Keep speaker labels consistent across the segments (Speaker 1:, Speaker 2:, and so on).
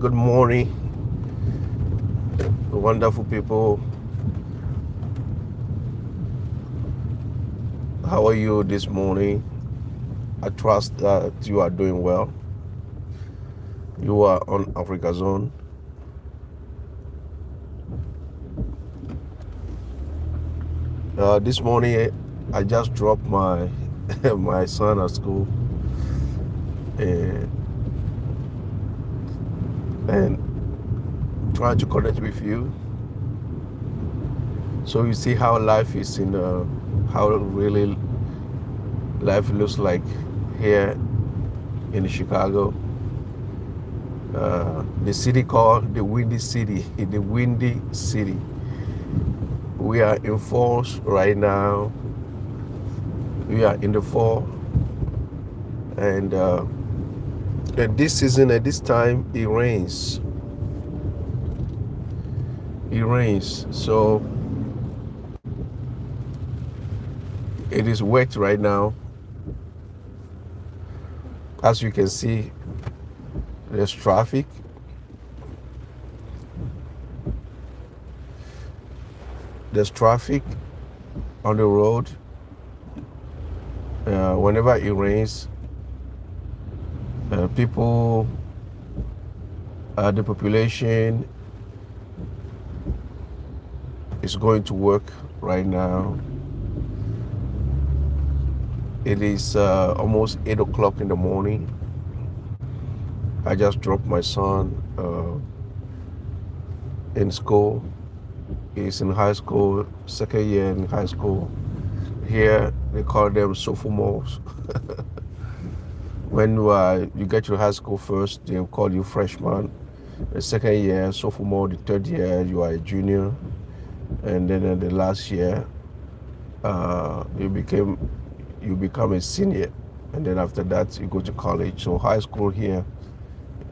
Speaker 1: Good morning, wonderful people. How are you this morning? I trust that you are doing well. You are on AfrigaZone. This morning, I just dropped my my son at school, and, trying to connect with you, so you see how life is how really life looks like here in Chicago. The city called the Windy City. The Windy City. We are in fall right now. We are in the fall, and at this season, at this time, it rains. It rains, so it is wet right now. As you can see, there's traffic. There's traffic on the road. Whenever it rains, people, the population is going to work right now. It is almost 8 o'clock in the morning. I just dropped my son in school. He's in high school, second year in high school. Here, they call them sophomores. When you get to high school first, they'll call you freshman. The second year, sophomore. The third year, you are a junior. And then in the last year, you become a senior. And then after that, you go to college. So high school here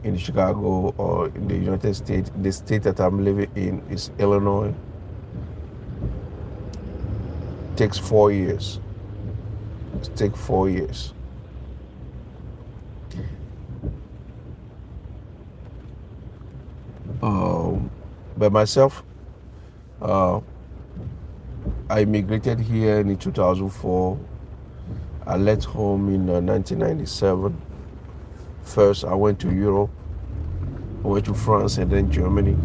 Speaker 1: in Chicago or in the United States, the state that I'm living in is Illinois. Takes 4 years. It takes 4 years. By myself, I immigrated here in 2004. I left home in 1997. First, I went to Europe. I went to France and then Germany.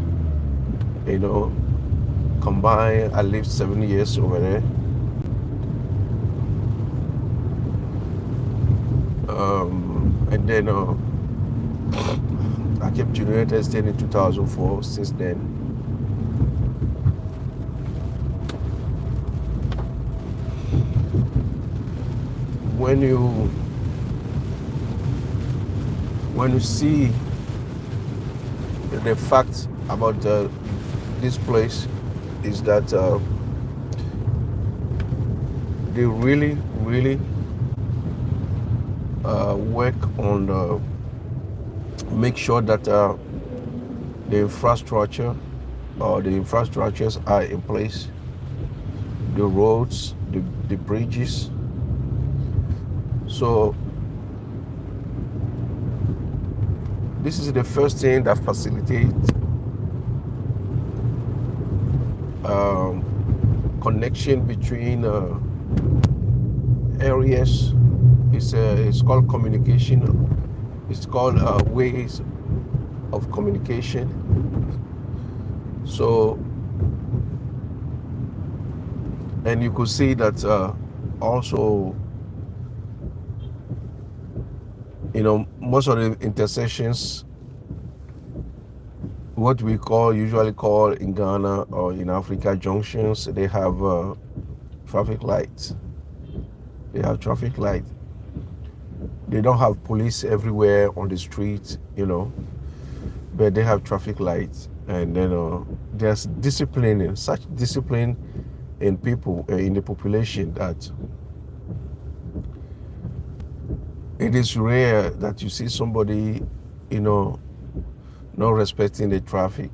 Speaker 1: Combined, I lived 7 years over there. And then I came to the United States in 2004. Since then, when you see the fact about this place is that they really work on make sure that the infrastructure or the infrastructures are in place, the roads, the bridges. So this is the first thing that facilitates connection between areas. It's called communication. It's called ways of communication. So, and you could see that also, most of the intersections, what we usually call in Ghana or in Africa junctions, they have traffic lights. They have traffic light. They don't have police everywhere on the street, but they have traffic lights. And then there's discipline, such discipline in people, in the population, that it is rare that you see somebody, not respecting the traffic.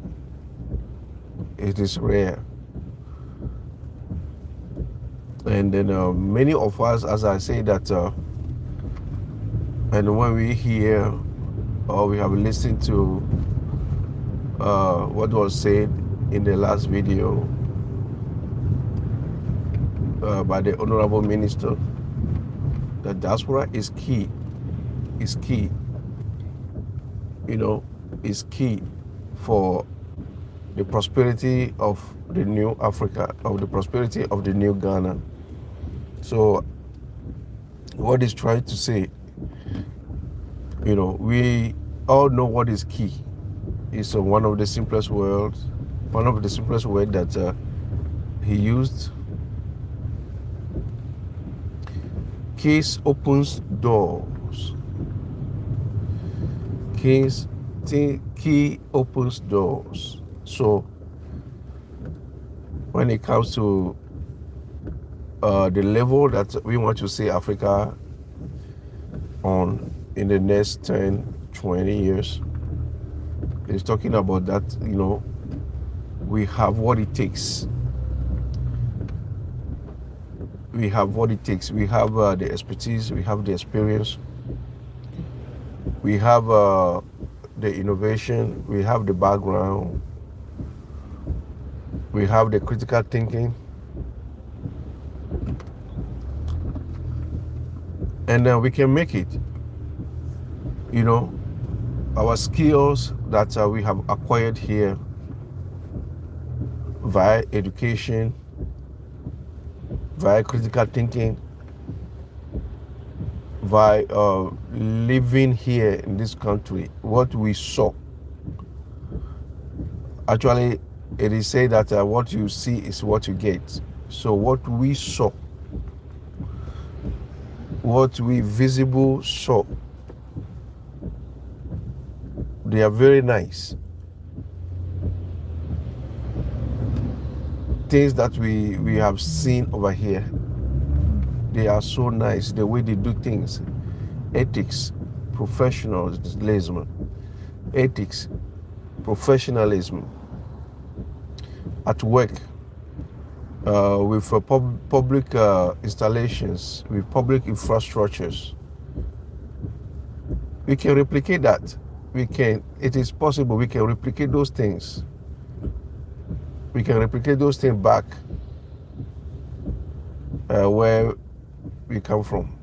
Speaker 1: It is rare. And then many of us, as I say that, and when we hear or we have listened to what was said in the last video by the Honorable Minister, that diaspora is key. Is key. Is key for the prosperity of the new Africa, of the prosperity of the new Ghana. So what is trying to say, we all know what is key. It's one of the simplest words that he used. Keys opens doors. Key opens doors. So when it comes to the level that we want to see Africa on in the next 10, 20 years, it's talking about that, we have what it takes. We have what it takes. We have the expertise, we have the experience, we have the innovation, we have the background, we have the critical thinking, and we can make it. Our skills that we have acquired here via education, via critical thinking, via living here in this country, what we saw. Actually, it is said that what you see is what you get. So what we saw, what we visible saw, they are very nice. Things that we have seen over here, they are so nice. The way they do things, ethics, professionalism, at work, with public installations, with public infrastructures. We can replicate that. It is possible. We can replicate those things. We can replicate those things back where we come from.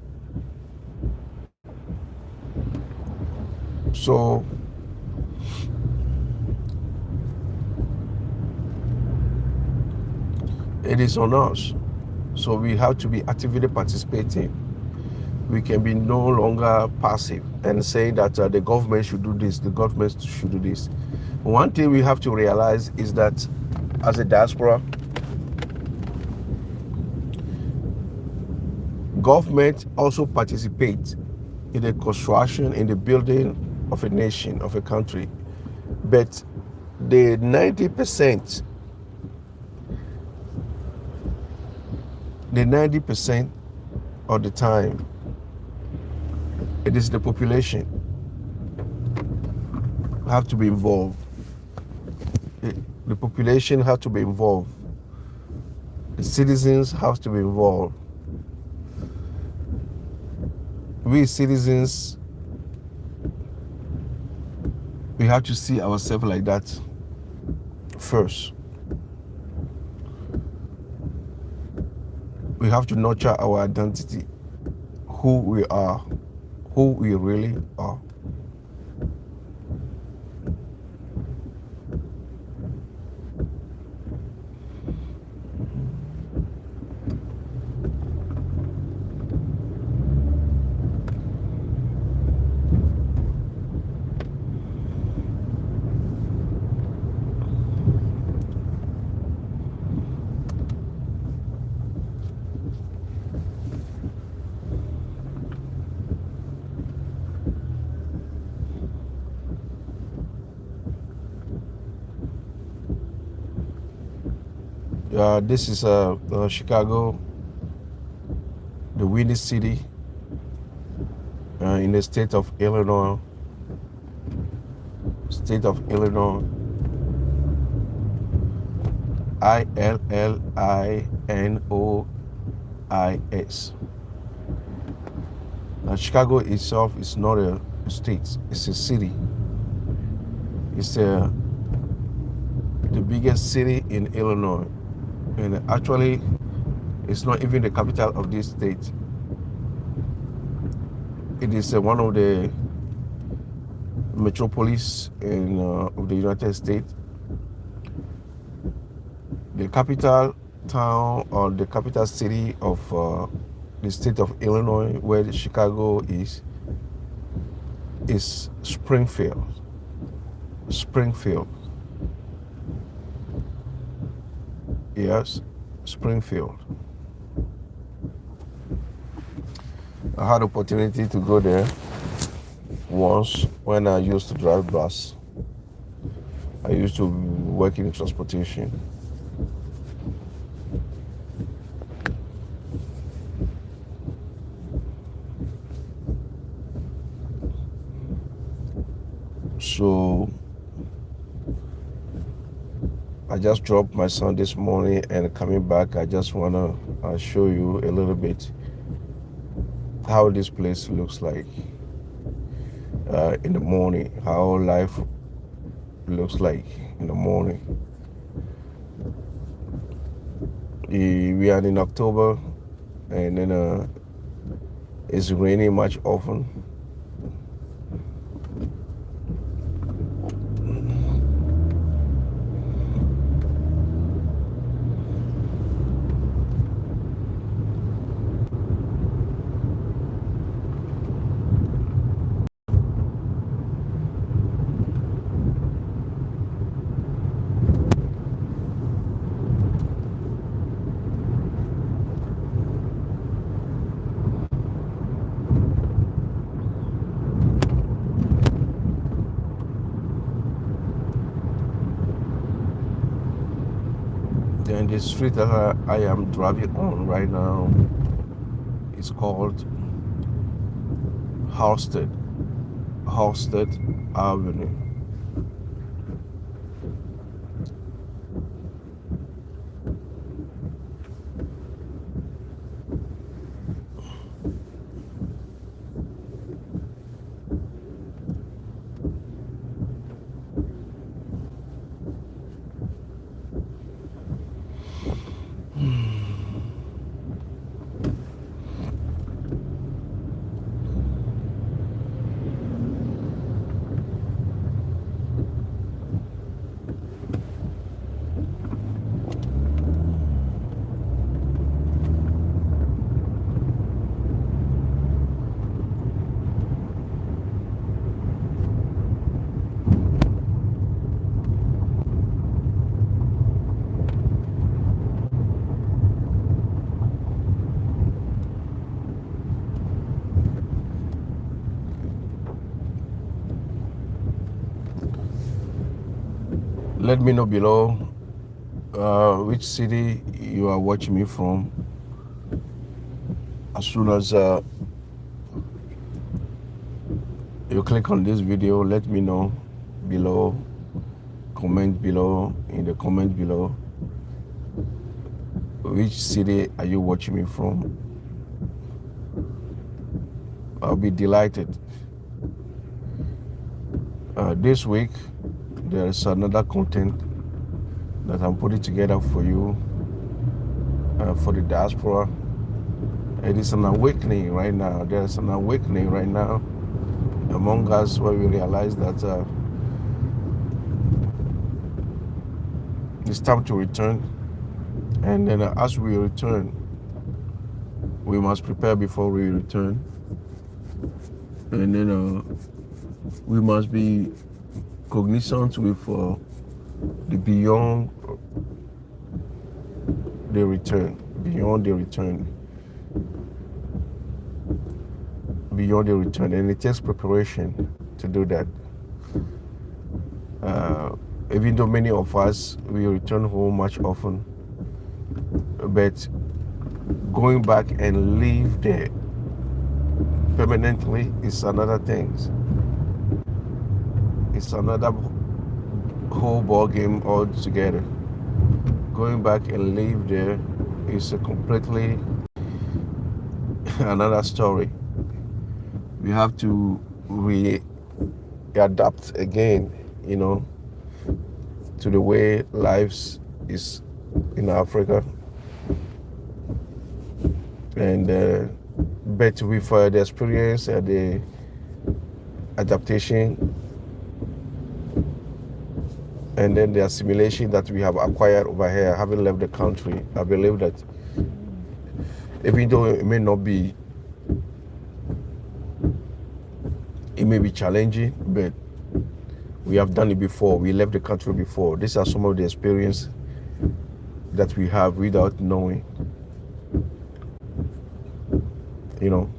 Speaker 1: So it is on us. So we have to be actively participating. We can be no longer passive and say that the government should do this, the government should do this. One thing we have to realize is that as a diaspora, government also participates in the construction, in the building of a nation, of a country. But the 90% of the time, it is the population have to be involved. The population have to be involved. The citizens have to be involved. We citizens, we have to see ourselves like that first. We have to nurture our identity, who we are, who we really are. This is Chicago, the windy city in the state of Illinois. Illinois. Chicago itself is not a state, it's a city. It's a the biggest city in Illinois, and actually, it's not even the capital of this state. It is one of the metropolis of the United States. The capital town or the capital city of the state of Illinois, where Chicago is Springfield. Springfield. Yes, Springfield. I had opportunity to go there once when I used to drive bus. I used to work in transportation. So I just dropped my son this morning, and coming back, I just want to show you a little bit how this place looks like in the morning, how life looks like in the morning. We are in October, and then it's raining much often. Then the street that I am driving on right now is called Halsted Avenue. Let me know below which city you are watching me from. As soon as you click on this video, let me know below. Comment below, in the comment below, which city are you watching me from. I'll be delighted. This week there's another content that I'm putting together for you, for the diaspora. It is an awakening right now. There's an awakening right now among us, where we realize that it's time to return. And then as we return, we must prepare before we return. And then we must be cognizant with the beyond the return, and it takes preparation to do that. Even though many of us, we return home much often, but going back and live there permanently is another thing. It's another whole ball game altogether. Going back and live there is a completely another story. We have to readapt again, to the way lives is in Africa. And but with the experience and the adaptation and then the assimilation that we have acquired over here, having left the country, I believe that even though it may be challenging, but we have done it before. We left the country before. These are some of the experience that we have without knowing. You know,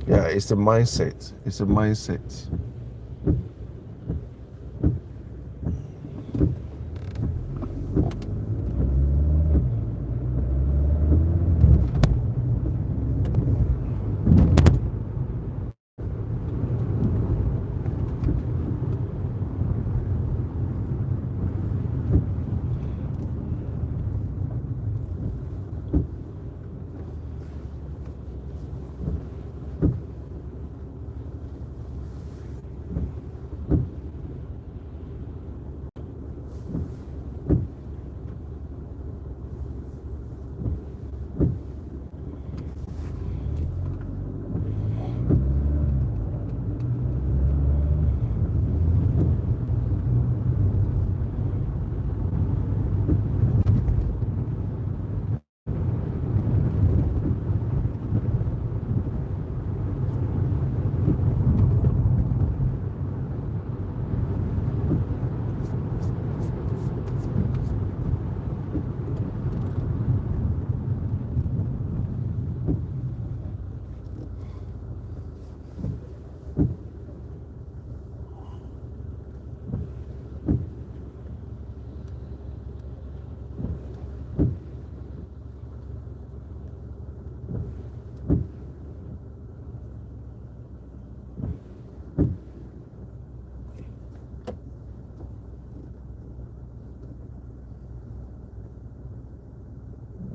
Speaker 1: yeah, it's a mindset. It's a mindset.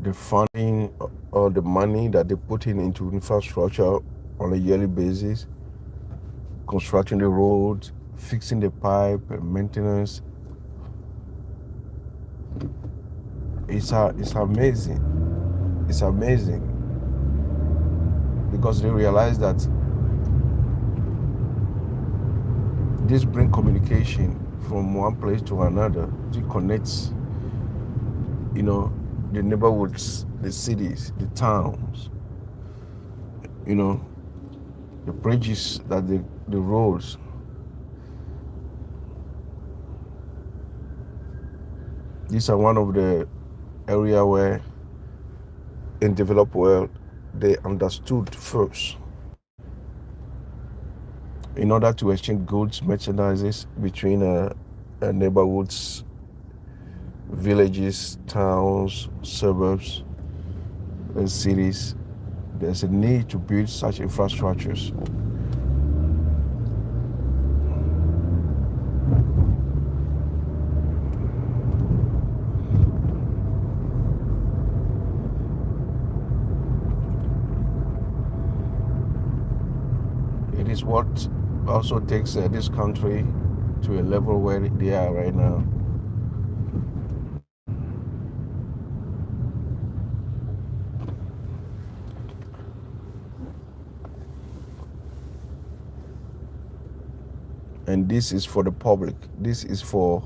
Speaker 1: The funding or the money that they put into infrastructure on a yearly basis, constructing the roads, fixing the pipe, maintenance, it's amazing. It's amazing because they realize that this brings communication from one place to another. It connects, the neighborhoods, the cities, the towns, the bridges, the roads. These are one of the area where in developed world they understood first in order to exchange goods, merchandises between neighborhoods, villages, towns, suburbs, and cities. There's a need to build such infrastructures. It is what also takes this country to a level where they are right now. And this is for the public. This is for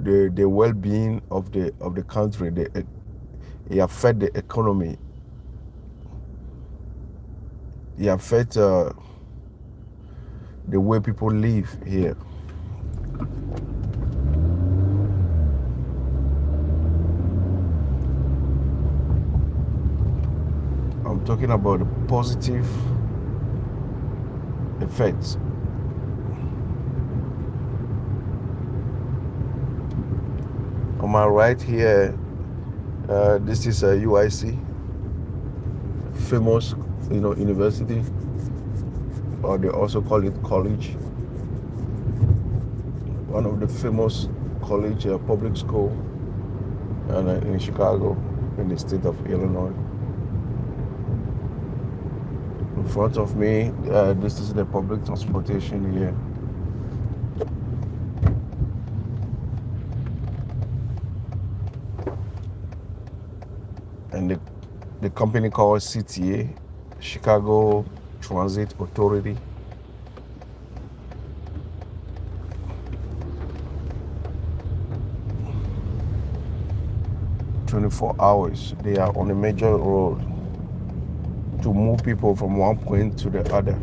Speaker 1: the well-being of the country. It affects the economy. It affects the way people live here. I'm talking about the positive effects. On my right here, this is a UIC, famous, university, or they also call it college. One of the famous college, public school, in Chicago, in the state of Illinois. In front of me, this is the public transportation here. And the company called CTA, Chicago Transit Authority. "24 hours, they are on a major road to move people from one point to the other."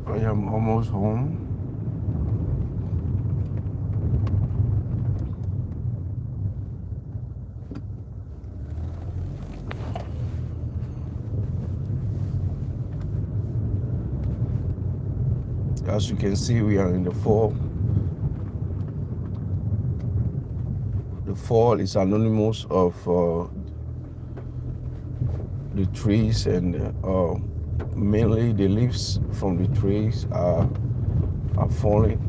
Speaker 1: I am almost home. As you can see, we are in the fall. The fall is anonymous of the trees, and mainly the leaves from the trees are falling.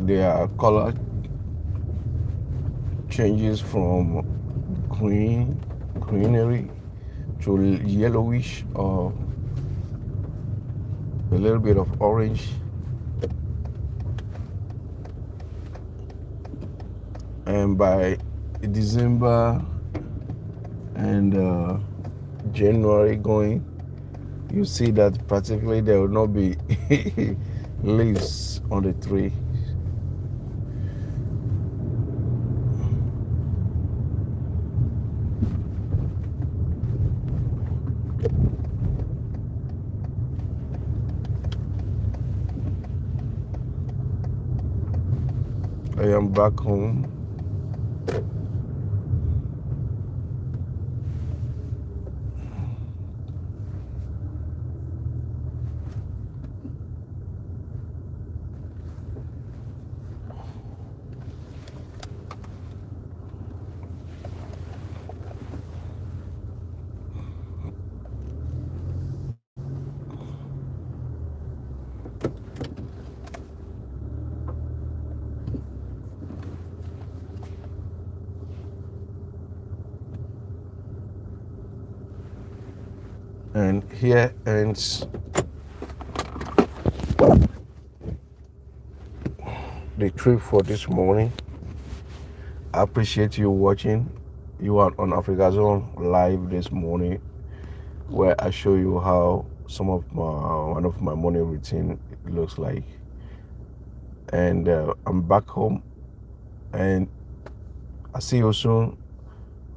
Speaker 1: Their color changes from greenery to yellowish or a little bit of orange. And by December and January going, you see that practically there will not be leaves on the tree. I am back home. And here ends the trip for this morning. I appreciate you watching. You are on AfrigaZone live this morning, where I show you how one of my morning routine looks like. And I'm back home, and I'll see you soon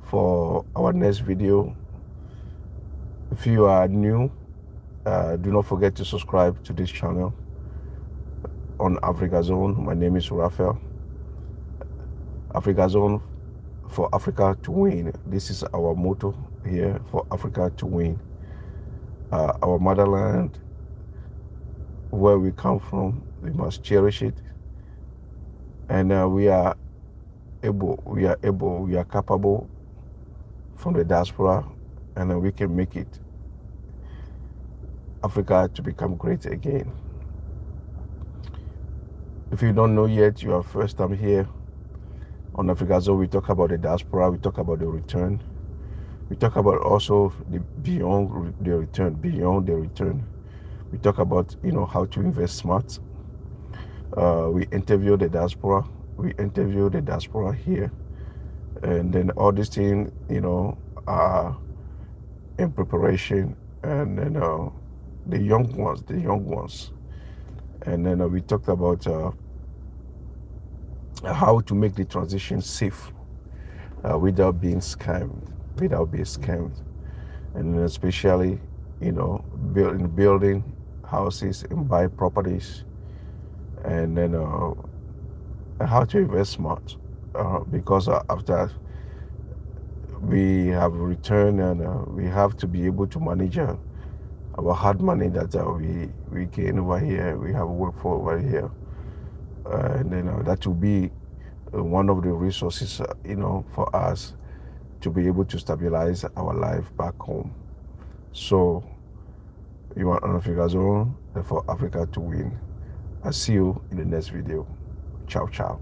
Speaker 1: for our next video. If you are new, do not forget to subscribe to this channel on AfrigaZone. My name is Raphael. AfrigaZone, for Africa to win. This is our motto here, for Africa to win. Our motherland, where we come from, we must cherish it. And we are capable from the diaspora, and we can make it Africa to become great again. If you don't know yet, you are first time here on AfrigaZone. We talk about the diaspora, we talk about the return, we talk about also the beyond the return. We talk about how to invest smart. We interview the diaspora here, and then all these things are in preparation. And then the young ones, and then we talked about how to make the transition safe without being scammed, and then especially building houses and buy properties, and then how to invest smart, because after we have returned, and we have to be able to manage our hard money that we gain over here, we have worked for over here, and then that will be one of the resources for us to be able to stabilize our life back home. So you are on AfrigaZone, for Africa to win. I'll see you in the next video. Ciao, ciao.